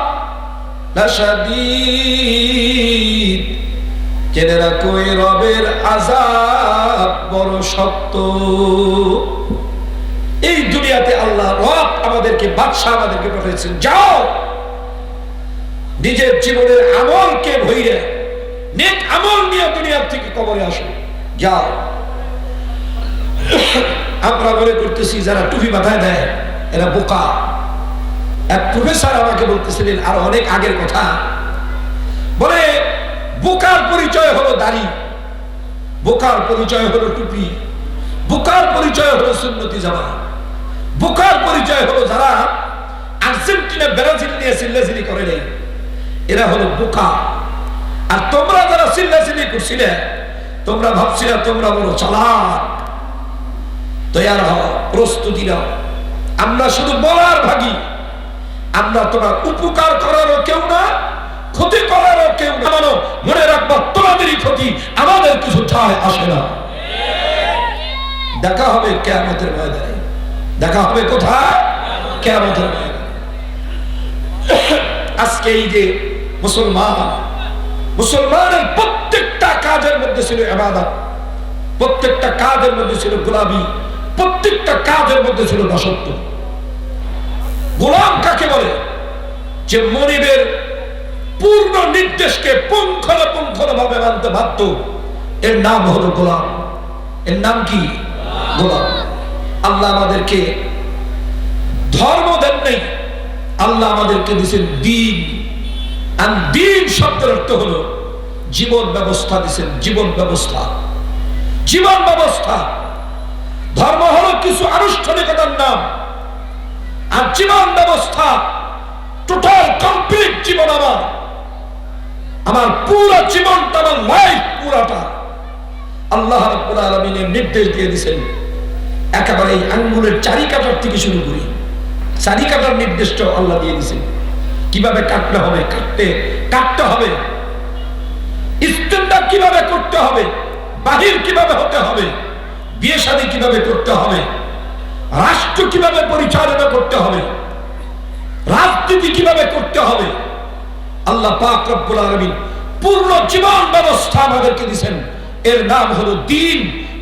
লাশাদীদ। জেনে রাখো এই রবের আযাব বড় শক্ত। এই দুনিয়াতে আল্লাহ রব আমাদেরকে, বাদশা আমাদেরকে পাঠিয়েছেন, যাও নিজের জীবনের আমলকে ভইরে নেক আমল নিয়ে দুনিয়ার থেকে কবরে আসো, যাও। আমরা মনে করতেছি যারা টুপি মাথায় দেয় এরা বোকা। এক প্রফেসর আমাকে বলতেছিলেন, আর অনেক আগের কথা, বলে বোকার পরিচয় হলো দাড়ি, বোকার পরিচয় হলো টুপি, বোকার পরিচয় হলো সুন্নতি জামা, বোকার পরিচয় হলো যারা আর্জেন্টিনা ব্রাজিল নিয়ে চিল্লাচিল্লি করে নেই, এরা হলো বোকা। আর তোমরা যারা চিল্লাচিল্লি করছিলে, তোমরা ভাবছিলে তোমরা বড় চালাক। তৈয়ার হও, প্রস্তুতি নাও। আমরা শুধু বলার ভাগী, আমরা তোমার উপকার করারও কেউ না, ক্ষতি করারও কেউ না। মনে রাখবা তোমাদেরই ক্ষতি, আমাদের কিছু যায় আসে না। দেখা হবে কিয়ামতের ময়দানে। দেখা হবে কোথায়? কিয়ামতের ময়দানে। আজকে এই যে মুসলমানের প্রত্যেকটা কাজের মধ্যে ছিল ইবাদত, প্রত্যেকটা কাজের মধ্যে ছিল গোলামি, প্রত্যেকটা কাজের মধ্যে ছিল দাসত্ব। গোলাম কাকে বলে? যে মনিবের পূর্ণ নির্দেশকে পুঙ্খানুপুঙ্খভাবে মানতে বাধ্য, এর নাম হলো গোলাম। এর নাম কি? গোলাম। আল্লাহ আমাদেরকে ধর্ম দেন নেই, আল্লাহ আমাদেরকে দিয়েছেন দিন। আর দিন শব্দের অর্থ হলো জীবন ব্যবস্থা দিয়েছেন, জীবন ব্যবস্থা, জীবন ব্যবস্থা। ধর্ম হলো কিছু আনুষ্ঠানিকতার নাম, আর জীবন ব্যবস্থা টোটাল কমপ্লিট জীবন। আমার পুরো জীবনটা, আমার লাইফ পুরাটা আল্লাহ রাব্বুল আলামিনের নির্দেশ দিয়ে দিয়েছেন। একেবারে এই আঙ্গুলের চারি কাটার থেকে শুরু করি, চারি কাটার নির্দেশটা আল্লাহ দিয়ে দিয়েছেন। কিভাবে কাটতে হবে, কাটতে হবে, ইস্তেনজা কিভাবে করতে হবে, বাহির কিভাবে হতে হবে, বিয়ে শাদী কিভাবে করতে হবে, রাষ্ট্র কিভাবে পরিচালনা করতে হবে, রাজনীতি কিভাবে করতে হবে। আল্লাহ পাক রব্বুল আলামিন পূর্ণ জীবন ব্যবস্থা আমাদেরকে দিয়েছেন, এর নাম হলো দিন।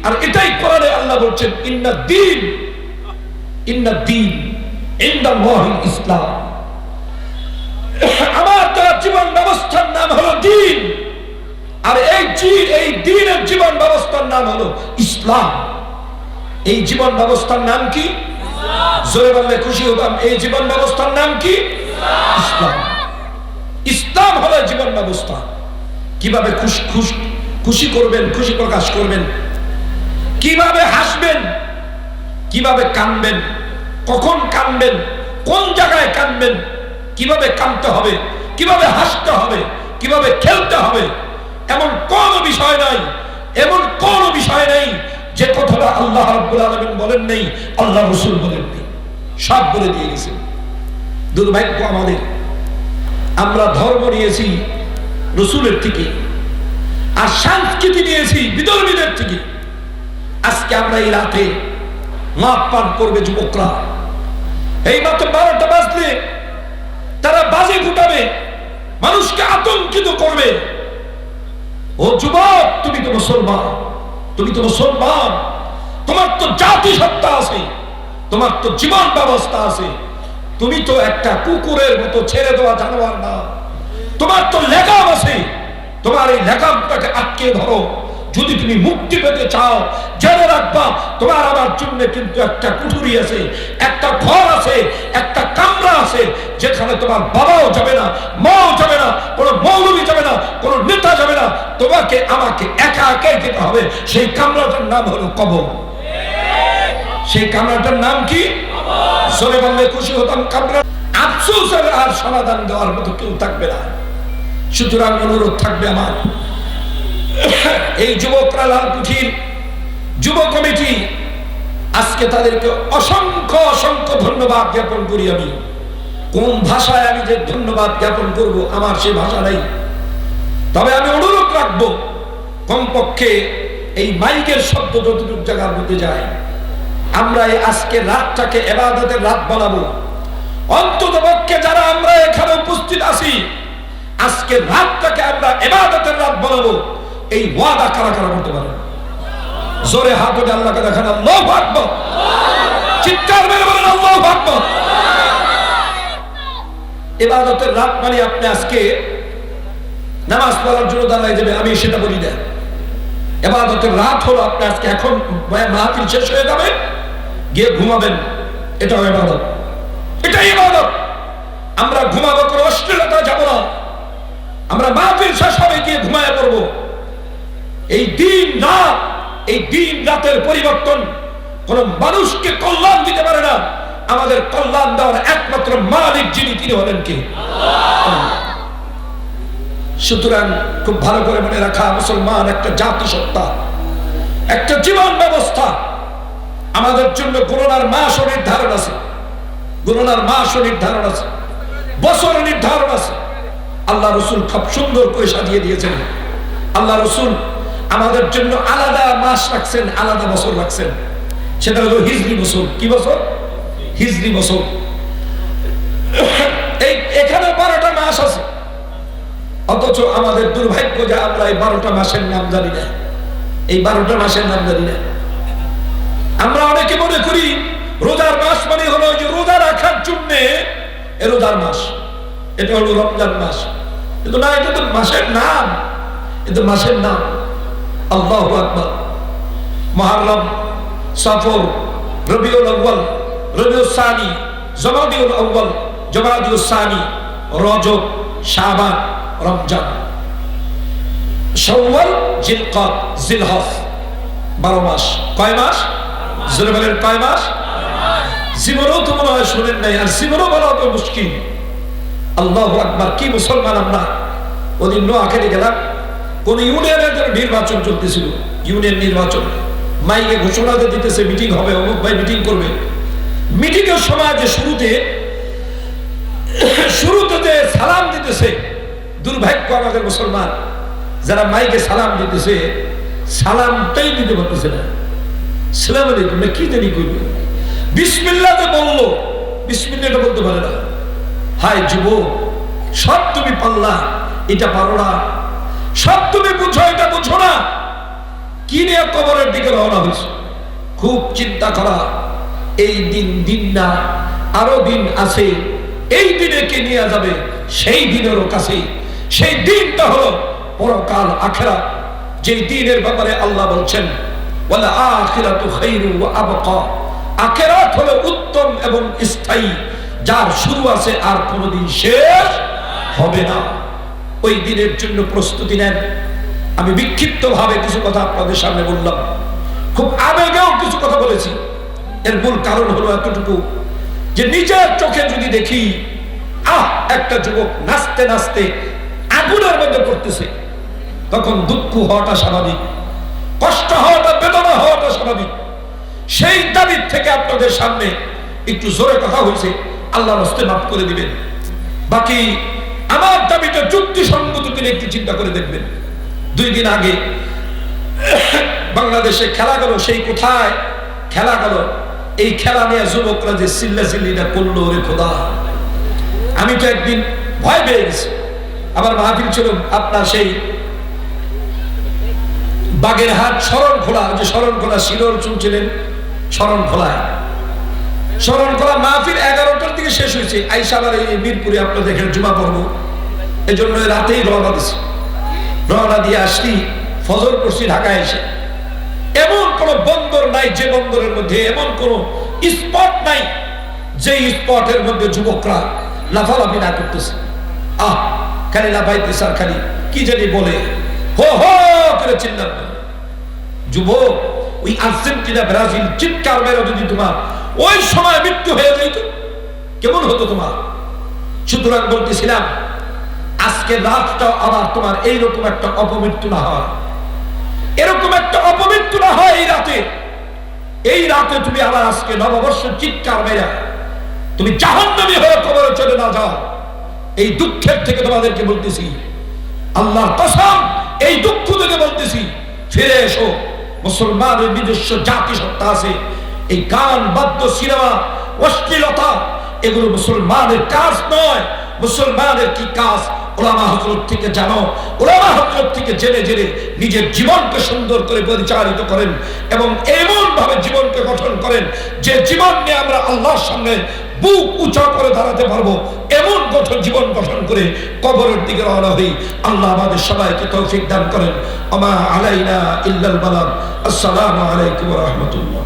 আর এটাই কোরআনে আল্লাহ বলছেন, ইন্নাদ-দীন ইনদাল্লাহিল ইসলাম। আমার তার জীবন ব্যবস্থার নাম হলো দিন, আর এই দিনের জীবন ব্যবস্থার নাম হলো ইসলাম। এই জীবন ব্যবস্থার নাম কি? জোরে বললে খুশি হতাম। এই জীবন ব্যবস্থার নাম কি? ইসলাম। ইসলাম হলো জীবন ব্যবস্থা। কিভাবে খুশি করবেন, খুশি প্রকাশ করবেন, কিভাবে হাসবেন, কিভাবে কাঁদবেন, কখন কাঁদবেন, কোন জায়গায় কাঁদবেন, কিভাবে কাঁদতে হবে, কিভাবে হাসতে হবে, কিভাবে খেলতে হবে, এমন কোন বিষয় নাই, এমন কোন বিষয় নেই যে কথাটা আল্লাহ রাব্বুল আলামিন বলেন নেই, আল্লাহ রাসূল বলেন নেই, সব বলে দিয়ে গেছেন। দুর্ভাগ্য আমাদের, আমরা ধর্ম নিয়েছি রাসূলের থেকে, আর সংস্কৃতি নিয়েছি বিধর্মীদের থেকে। আজকে আমরা এই রাতে মাপ পান করবে যুবকরা, এই মাত্র 12টা বাজলে তারা বাজে ফুটাবে, মানুষকে আতঙ্কিত করবে। ও যুবক, তুমি তো মুসলমান, তুমি তো মুসলমান, তোমার তো জাতিসত্তা আছে, তোমার তো জীবন ব্যবস্থা আছে, তুমি তো একটা কুকুরের মতো ছেড়ে দেওয়া জানোয়ার না, তোমার তো লেগাম আছে, তোমার এই লেগামটাকে আটকে ধরো। যদি তুমি মুক্তি পেতে চাও, জেনে রাখবা তোমার আমার জন্য কিন্তু একটা কুঠুরি আছে, একটা ঘর আছে, একটা কামরা আছে, যেখানে তোমার বাবাও যাবে না, মাও যাবে না, কোনো মৌলবি যাবে না, কোনো নেতা যাবে না, তোমাকে আমাকে একা একাই যেতে হবে। সেই কামরাটার নাম হলো কবর। সেই কামরাটার নাম কি? জোরে বললে খুশি হতাম। কামরা আফসোস আর সমাধান দেওয়ার মতো কেউ থাকবে না। সুতরাং অনুরোধ থাকবে আমার, এই যুবকরা লালকুঠির যুব কমিটি, আজকে তাদেরকে অসংখ্য অসংখ্য ধন্যবাদ জ্ঞাপন করি। আমি কোন ভাষায় আমি যে ধন্যবাদ জ্ঞাপন করব আমার সে ভাষা নাই। তবে আমি অনুরোধ রাখবো, কমপক্ষে এই মাইকের শব্দ যতটুকু জায়গার মধ্যে যায়, আমরা এই আজকের রাতটাকে ইবাদতের রাত বানাবো। অন্তত পক্ষে যারা আমরা এখানে উপস্থিত আছি, আজকের রাতটাকে আমরা ইবাদতের রাত বানাবো, এই ওয়াদা কারা কারা করতে পারে? জোরে হাত উঠে আল্লাহকে দেখান, আল্লাহু আকবার। চিৎকার মেরে বলেন আল্লাহু আকবার। ইবাদতের রাত মানে আপনি আজকে নামাজ পড়ার জন্য দাঁড়ায় যাবে, আমি সেটা বলি না। ইবাদতের রাত হলো আপনি আজকে এখন মাহফিল শেষ হয়ে যাবে, গিয়ে ঘুমাবেন, এটাও ইবাদত, এটাই ইবাদত। আমরা ঘুমাবো, কোনো অশ্লীলতা যাব না। আমরা মাহফিল শেষ হবে গিয়ে ঘুমায় পড়বো। এই দিন রাত, এই দিন রাতের পরিবর্তন কোন মানুষকে কল্যাণ দিতে পারে না। আমাদের কল্যাণ দেওয়ার একমাত্র মালিক যিনি, তিনি হলেন কি? সুতরাং খুব ভালো করে মনে রাখা, মুসলমান একটা জাতিসত্তা, একটা জীবন ব্যবস্থা। আমাদের জন্য গণনার মাসও নির্ধারণ আছে, গণনার মাসও নির্ধারণ আছে, বছর নির্ধারণ আছে। আল্লাহ রসুল খুব সুন্দর করে সাজিয়ে দিয়েছেন। আল্লাহ রসুল আমাদের জন্য আলাদা মাস রাখছেন, আলাদা বছর রাখছেন। সেটা হলো হিজরি বছর। কি বছর? হিজরি বছর। এই এখানে 12টা মাস আছে, অথচ আমাদের দুর্ভাগ্য যে আমরা এই 12টা মাসের নাম জানি না। এই 12টা মাসের নাম জানি না। আমরা অনেকে মনে করি রোজার মাস মানে হলো যে রোজা রাখার জন্য রোজার মাস, এটা হলো রমজান মাস। কিন্তু না, এটা তো মাসের নাম, এটা মাসের নাম। আল্লাহু আকবার। মুহররম, সফর, রবিউল আউয়াল, রবিউল সানি, জমাদিউল আউয়াল, জমাদিউল সানি, রজব, শাবান, রমজান, শাওয়াল, জিলকাদ, জিলহজ, 12 মাস। কয় মাস? জোরে বলেন কয় মাস? জীবনও তো মনে হয় শোনেন নাই, আর জীবনও বলা তো মুশকিল। আল্লাহু আকবার। কি মুসলমান আমরা! ওদিন নোয়াখালী গেলাম, কোন ইউনিয়নের নির্বাচন চলতেছিল, ইউনিয়ন নির্বাচন। মাইকে ঘোষণা দিতেছে মিটিং হবে, অমুক ভাই মিটিং করবে। মিটিং এর সময় যে শুরুতে যে সালাম দিতেছে, দুর্ভাগ্য আমাদের মুসলমান যারা মাইকে সালাম দিতেছে, সালামটাই দিতে পারতেছে না। সালাম আলাইকুম না কি জানি করবে, বিসমিল্লাহ যে বললো, বিসমিল্লাহটা বলতে পারে না। হায় যুবক, সব তুমি পারলা, এটা পারো না। সব তুমি বুঝো, এটা বুঝো না। কি নিয়ে কবরের দিকে রওনা হয়েছে? খুব চিন্তা করা। এই দিন না, আরো দিন আছে। এই দিনে কে নিয়ে যাবে? সেই দিনেরও কাছে। সেই দিনটা হলো পরকাল, আখিরাত। যেই দিনের ব্যাপারে আল্লাহ বলছেন, ওয়াল আখিরাতু খায়রু ওয়া আবকা। আখিরাত হলো উত্তম এবং স্থায়ী, যার শুরু আছে আর কোনোদিন শেষ হবে না। ওই দিনের জন্য প্রস্তুতি নেন। আমি বিক্ষিপ্ত ভাবে কিছু কথা আপনাদের সামনে বললাম, খুব আবেগেও কিছু কথা বলেছি। এর মূল কারণ হলো এতটুকু যে নিজের চোখে যদি দেখি, একটা যুবক নাচতে নাচতে আগুনের মধ্যে পড়তেছে, তখন দুঃখ হওয়াটা স্বাভাবিক, কষ্ট হওয়াটা, বেদনা হওয়াটা স্বাভাবিক। সেই দাবির থেকে আপনাদের সামনে একটু জোরে কথা হয়েছে, আল্লাহর হস্তে মাফ করে দিবেন। বাকি আমার দাবিটা যুক্তিসঙ্গত কিনা একটু চিন্তা করে দেখবেন। 2 দিন আগে বাংলাদেশে খেলা গেল, সেই কোথায় খেলা গেল, এই খেলা নিয়ে যুবকরা যে চিল্লাচিল্লিটা করলো, রে খোদা, আমি তো একদিন ভয় পেয়ে গেছি। আমার মাহফিল ছিল আপনার সেই বাগেরহাট শরণখোলা, যে শরণখোলা শিরোর শুনছিলেন, শরণখোলায় মাহফিল 11টার দিকে শেষ হয়েছে। আইসা আবার এই মিরপুরে আপনাদের এখানে জুমা পড়ব, এই জন্য রাতেই রওনা দিছি। রওনা দিয়ে আসছি, ফজর পড়ছি ঢাকায় এসে। এমন কোন বন্দর নাই যে বন্দরের মধ্যে এমন কোন স্পট নাই যে স্পটের মধ্যে যুবকরা লাফালাফি না করতেছে। খালি লাফাইতেছে আর খালি কি জানি বলে, হো হো করে চিল্লাবে। যুবক, ওই আর্জেন্টিনা ব্রাজিল চিৎকার মেরে যদি তোমার ওই সময় মৃত্যু হয়ে যেত, কেমন হতো তোমার? সুতরাং বলতেছিলাম আজকে রাতটা আবার তোমার এইরকম একটা অপমৃত্যু না হয়, এরকম একটা অপমৃত্যু না হয় এই রাতে তুমি আবার আজকে নববর্ষের চিৎকার মেরা তুমি জাহান্নামী হয়ে কবরে চলে না যাও। এই দুঃখের থেকে তোমাদেরকে বলতেছি, আল্লাহর কসম এই দুঃখ থেকে বলতেছি, ফিরে এসো। মুসলমানের নিজস্ব জাতিসত্তা আছে। এই গান, বাদ্য, সিনেমা, অশ্লীলতা এগুলো মুসলমানের কাজ নয়। মুসলমানের কি কাজ? ওলামা হযরত থেকে জানো, ওলামা হযরত থেকে জেনে জেনে নিজের জীবনকে সুন্দর করে পরিচালিত করেন এবং এমন ভাবে জীবনকে গঠন করেন যে জীবন নিয়ে আমরা আল্লাহর সামনে বুক উঁচা করে দাঁড়াতে পারবো, এমন জীবন গঠন করে কবরের দিকে রওনা হই। আল্লাহ আমাদের সবাইকে তৌফিক দান করেন। আমা আলাইনা ইল্লাল বালাগ। আসসালামু আলাইকুম ওয়া রাহমাতুল্লাহ।